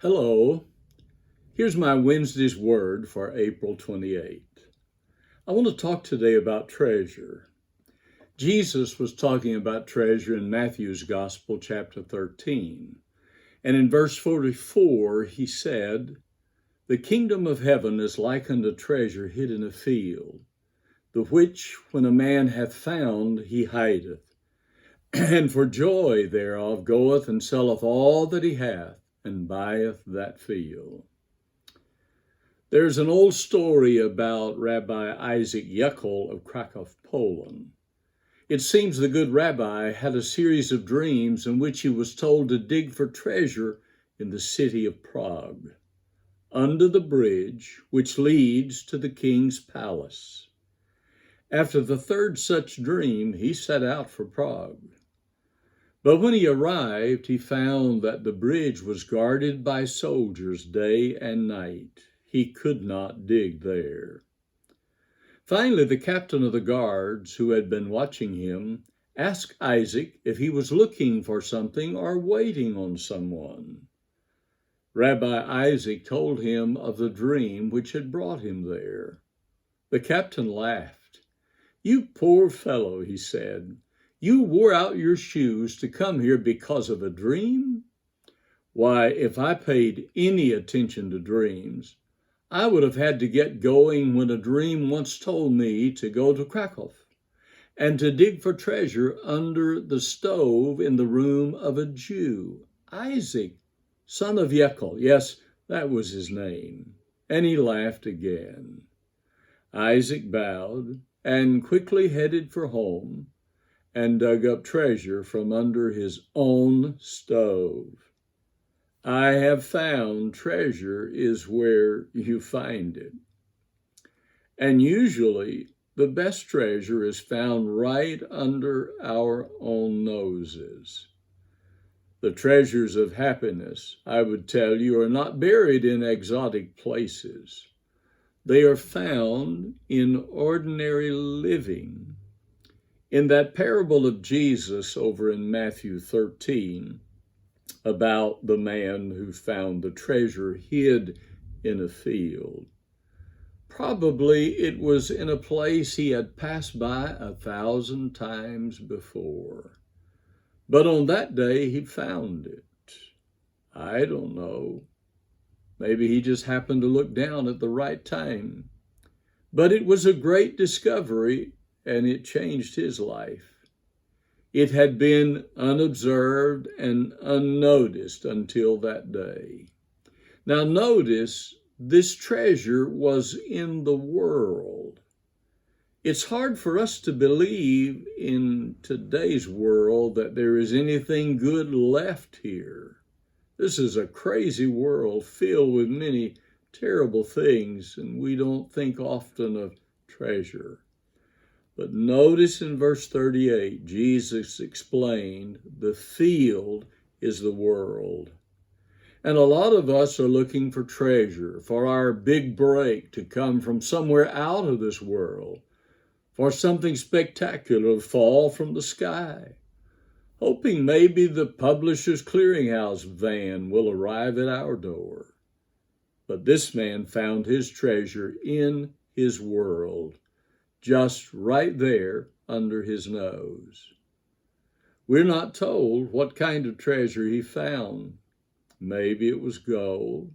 Hello, here's my Wednesday's word for April 28th. I want to talk today about treasure. Jesus was talking about treasure in Matthew's Gospel, chapter 13. And in verse 44, he said, "The kingdom of heaven is like unto treasure hid in a field, the which when a man hath found, he hideth, and for joy thereof goeth and selleth all that he hath, and buyeth that field." There's an old story about Rabbi Isaac Yekel of Krakow, Poland. It seems the good rabbi had a series of dreams in which he was told to dig for treasure in the city of Prague, under the bridge which leads to the king's palace. After the third such dream, he set out for Prague. But when he arrived, he found that the bridge was guarded by soldiers day and night. He could not dig there. Finally, the captain of the guards, who had been watching him, asked Isaac if he was looking for something or waiting on someone. Rabbi Isaac told him of the dream which had brought him there. The captain laughed. "You poor fellow," he said. "You wore out your shoes to come here because of a dream? Why, if I paid any attention to dreams, I would have had to get going when a dream once told me to go to Krakow and to dig for treasure under the stove in the room of a Jew, Isaac, son of Yekel." Yes, that was his name. And he laughed again. Isaac bowed and quickly headed for home and dug up treasure from under his own stove. I have found treasure is where you find it. And usually the best treasure is found right under our own noses. The treasures of happiness, I would tell you, are not buried in exotic places. They are found in ordinary living. In that parable of Jesus over in Matthew 13, about the man who found the treasure hid in a field, probably it was in a place he had passed by 1,000 times before. But on that day he found it. I don't know. Maybe he just happened to look down at the right time. But it was a great discovery, and it changed his life. It had been unobserved and unnoticed until that day. Now notice, this treasure was in the world. It's hard for us to believe in today's world that there is anything good left here. This is a crazy world filled with many terrible things, and we don't think often of treasure. But notice in verse 38, Jesus explained the field is the world. And a lot of us are looking for treasure, for our big break to come from somewhere out of this world, for something spectacular to fall from the sky, hoping maybe the Publishers Clearinghouse van will arrive at our door. But this man found his treasure in his world, just right there under his nose. We're not told what kind of treasure he found. Maybe it was gold.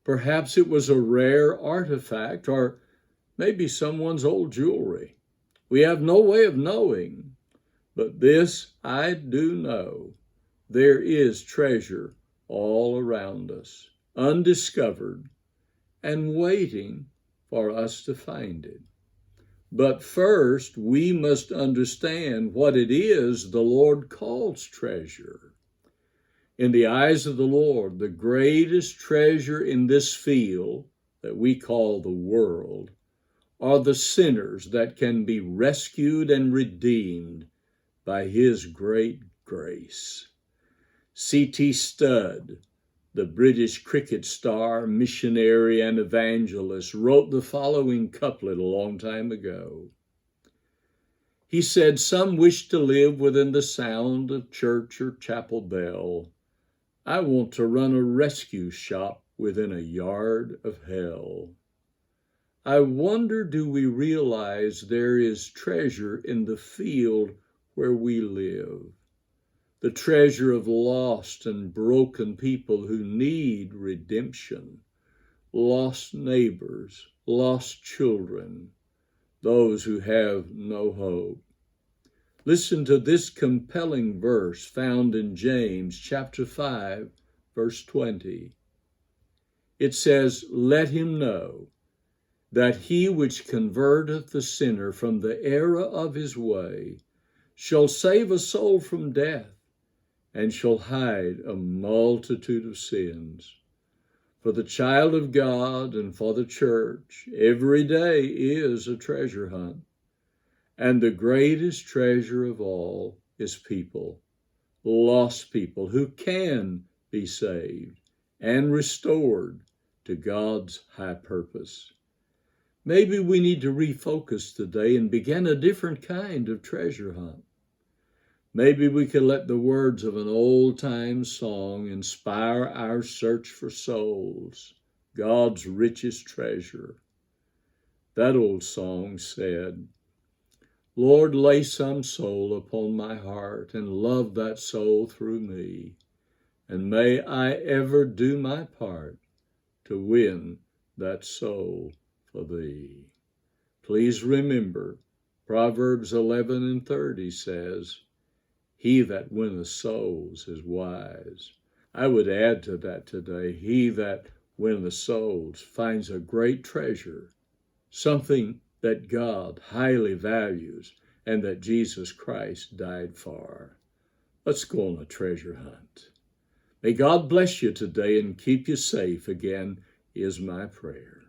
Perhaps it was a rare artifact, or maybe someone's old jewelry. We have no way of knowing, but this I do know. There is treasure all around us, undiscovered, and waiting for us to find it. But first, we must understand what it is the Lord calls treasure. In the eyes of the Lord, the greatest treasure in this field that we call the world are the sinners that can be rescued and redeemed by His great grace. C.T. Studd, the British cricket star, missionary, and evangelist, wrote the following couplet a long time ago. He said, "Some wish to live within the sound of church or chapel bell, I want to run a rescue shop within a yard of hell. I wonder, do we realize there is treasure in the field where we live? The treasure of lost and broken people who need redemption, lost neighbors, lost children, those who have no hope. Listen to this compelling verse found in James chapter 5, verse 20. It says, "Let him know that he which converteth the sinner from the error of his way shall save a soul from death, and shall hide a multitude of sins." For the child of God and for the church, every day is a treasure hunt. And the greatest treasure of all is people, lost people who can be saved and restored to God's high purpose. Maybe we need to refocus today and begin a different kind of treasure hunt. Maybe we could let the words of an old-time song inspire our search for souls, God's richest treasure. That old song said, "Lord, lay some soul upon my heart and love that soul through me, and may I ever do my part to win that soul for thee." Please remember, Proverbs 11:30 says, "He that winneth souls is wise." I would add to that today, he that winneth souls finds a great treasure, something that God highly values and that Jesus Christ died for. Let's go on a treasure hunt. May God bless you today and keep you safe, again, is my prayer.